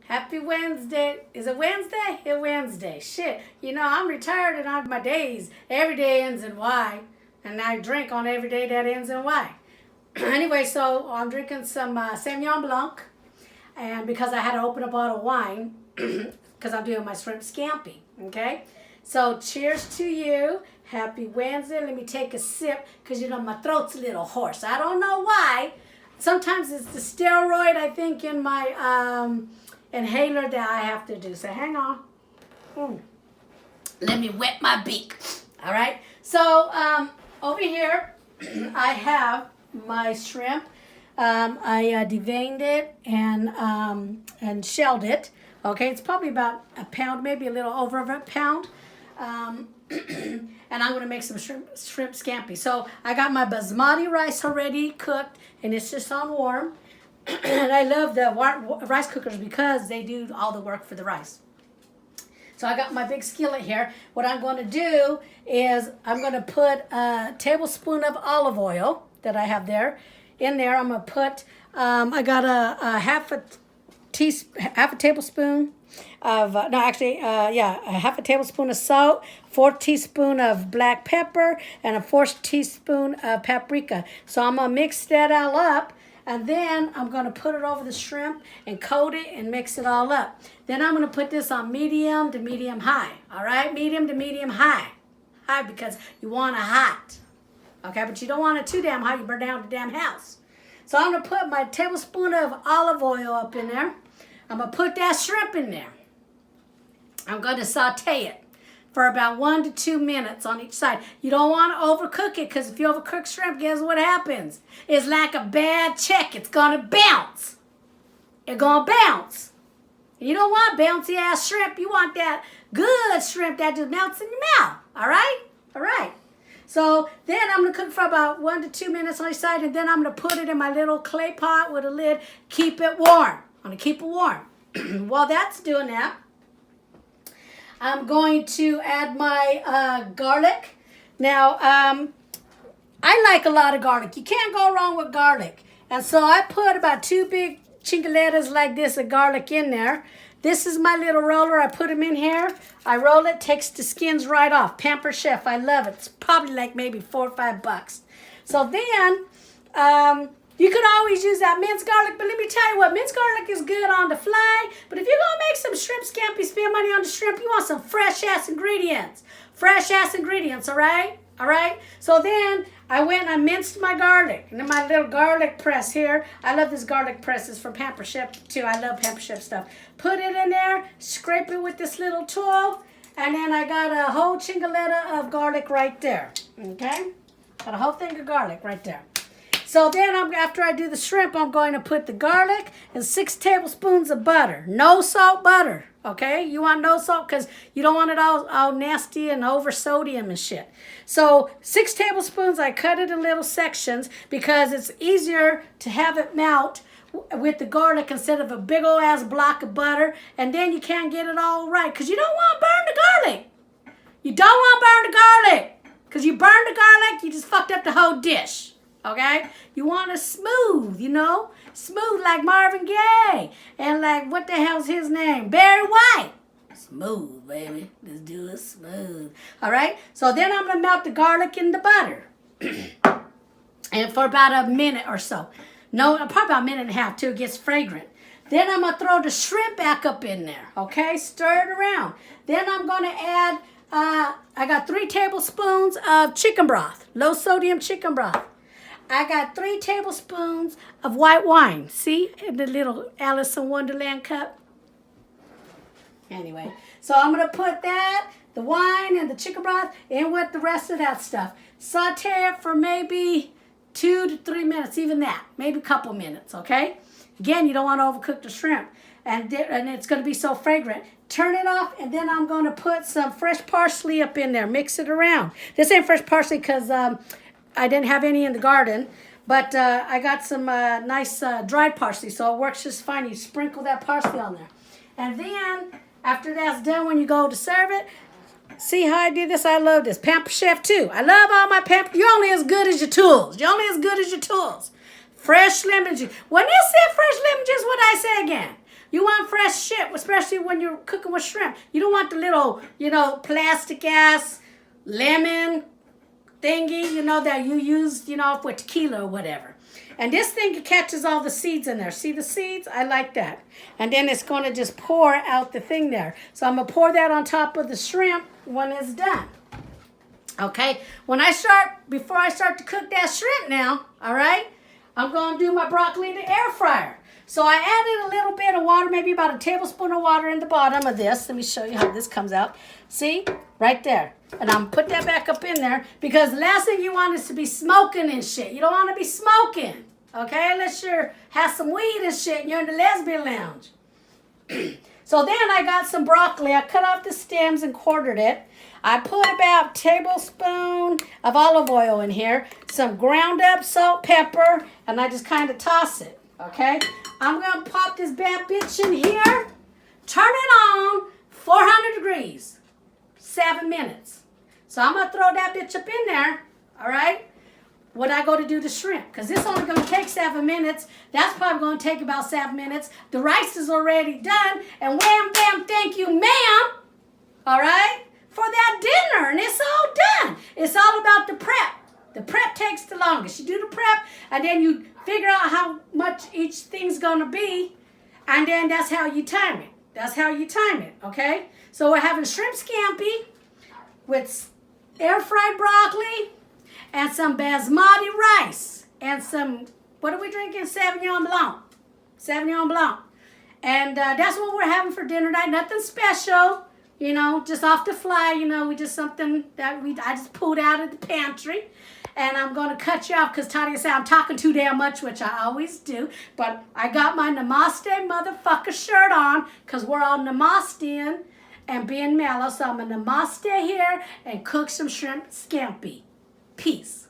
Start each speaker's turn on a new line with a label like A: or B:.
A: Happy Wednesday. Is it Wednesday? It's Wednesday. Shit. You know, I'm retired and I have my days. Every day ends in Y. And I drink on every day that ends in Y. Anyway, so I'm drinking some Sauvignon Blanc. And because I had to open a bottle of wine, because I'm doing my shrimp scampi. Okay? So cheers to you. Happy Wednesday. Let me take a sip because, you know, my throat's a little hoarse. I don't know why. Sometimes it's the steroid, I think, in my inhaler that I have to do. So hang on. Let me wet my beak. All right. So over here, I have my shrimp. I deveined it and shelled it. Okay, it's probably about a pound, maybe a little over a pound. And I'm going to make some shrimp scampi. So I got my basmati rice already cooked, and it's just on warm. And I love the rice cookers because they do all the work for the rice. So I got my big skillet here. What I'm going to do is I'm going to put a tablespoon of olive oil that I have there. In there, I'm going to put, I got a half a tablespoon of, a half a tablespoon of salt, 4 teaspoons of black pepper, and a 4 teaspoon of paprika. So I'm going to mix that all up, and then I'm going to put it over the shrimp and coat it and mix it all up. Then I'm going to put this on medium to medium high, all right? Medium to medium high. High because you want it hot, okay? But you don't want it too damn hot. You burn down the damn house. So I'm going to put my tablespoon of olive oil up in there. I'm going to put that shrimp in there. I'm going to saute it for about 1 to 2 minutes on each side. You don't want to overcook it because if you overcook shrimp, guess what happens? It's like a bad check. It's going to bounce. It's going to bounce. You don't want bouncy ass shrimp. You want that good shrimp that just melts in your mouth. All right? All right. So then I'm going to cook for about 1 to 2 minutes on each side, and then I'm going to put it in my little clay pot with a lid. Keep it warm. I'm going to keep it warm. While that's doing that, I'm going to add my garlic. Now, I like a lot of garlic. You can't go wrong with garlic. And so I put about 2 big chingueletas like this of garlic in there. This is my little roller. I put them in here. I roll it, takes the skins right off. Pamper Chef, I love it. It's probably like maybe $4 or $5. So then, you could always use that minced garlic, but let me tell you what, minced garlic is good on the fly, but if you're going to make some shrimp scampi, spend money on the shrimp, you want some fresh-ass ingredients. Fresh-ass ingredients, all right? All right? So then I went and I minced my garlic, and then my little garlic press here. I love this garlic press. It's from Pamper Chef, too. I love Pamper Chef stuff. Put it in there, scrape it with this little tool, and then I got a whole chingoletta of garlic right there, okay? Got a whole thing of garlic right there. So then after I do the shrimp, I'm going to put the garlic and 6 tablespoons of butter. No salt butter, okay? You want no salt because you don't want it all nasty and over sodium and shit. So 6 tablespoons, I cut it in little sections because it's easier to have it melt with the garlic instead of a big old ass block of butter. And then you can't get it all right because you don't want to burn the garlic. You don't want to burn the garlic because you burn the garlic, you just fucked up the whole dish. Okay? You want it smooth, you know? Smooth like Marvin Gaye. And like, what the hell's his name? Barry White. Smooth, baby. Let's do it smooth. All right? So then I'm going to melt the garlic in the butter. And for about a minute or so. No, probably about a minute and a half till it gets fragrant. Then I'm going to throw the shrimp back up in there. Okay? Stir it around. Then I'm going to add, I got 3 tablespoons of chicken broth. Low sodium chicken broth. I got 3 tablespoons of white wine. See? In the little Alice in Wonderland cup. Anyway. So I'm going to put that, the wine and the chicken broth, in with the rest of that stuff. Saute it for maybe 2 to 3 minutes. Even that. Maybe a couple minutes. Okay? Again, you don't want to overcook the shrimp. And it's going to be so fragrant. Turn it off, and then I'm going to put some fresh parsley up in there. Mix it around. This ain't fresh parsley because I didn't have any in the garden, but I got some nice dried parsley, so it works just fine. You sprinkle that parsley on there. And then, after that's done, when you go to serve it, see how I did this? I love this. Pamper Chef, too. I love all my Pamper. You're only as good as your tools. You're only as good as your tools. Fresh lemon juice. When you say fresh lemon juice, what I say again? You want fresh shit, especially when you're cooking with shrimp. You don't want the little, plastic ass lemon thingy, that you use, for tequila or whatever. And this thing catches all the seeds in there. See the seeds? I like that. And then it's going to just pour out the thing there. So I'm going to pour that on top of the shrimp when it's done. Okay? Before I start to cook that shrimp now, all right, I'm going to do my broccoli in the air fryer. So I added a little bit of water, maybe about a tablespoon of water in the bottom of this. Let me show you how this comes out. See? Right there. And I'm put that back up in there because the last thing you want is to be smoking and shit. You don't want to be smoking. Okay? Unless you have some weed and shit and you're in the lesbian lounge. So then I got some broccoli. I cut off the stems and quartered it. I put about a tablespoon of olive oil in here, some ground up salt, pepper, and I just kind of toss it. Okay? I'm going to pop this bad bitch in here, turn it on, 400 degrees, 7 minutes. So I'm going to throw that bitch up in there, all right, when I go to do the shrimp. Because this only going to take 7 minutes. That's probably going to take about 7 minutes. The rice is already done. And wham, bam, thank you, ma'am, all right, for that dinner. And it's all done. It's all about the prep. The prep takes the longest. You do the prep, and then you figure out how much each thing's going to be, and then that's how you time it. That's how you time it, okay? So we're having shrimp scampi with air-fried broccoli and some basmati rice and some, what are we drinking? Sauvignon Blanc. Sauvignon Blanc. And that's what we're having for dinner tonight. Nothing special, just off the fly, we just something that I just pulled out of the pantry. And I'm going to cut you off because Tadia said I'm talking too damn much, which I always do. But I got my Namaste motherfucker shirt on because we're all namasteing and being mellow. So I'm going to namaste here and cook some shrimp scampi. Peace.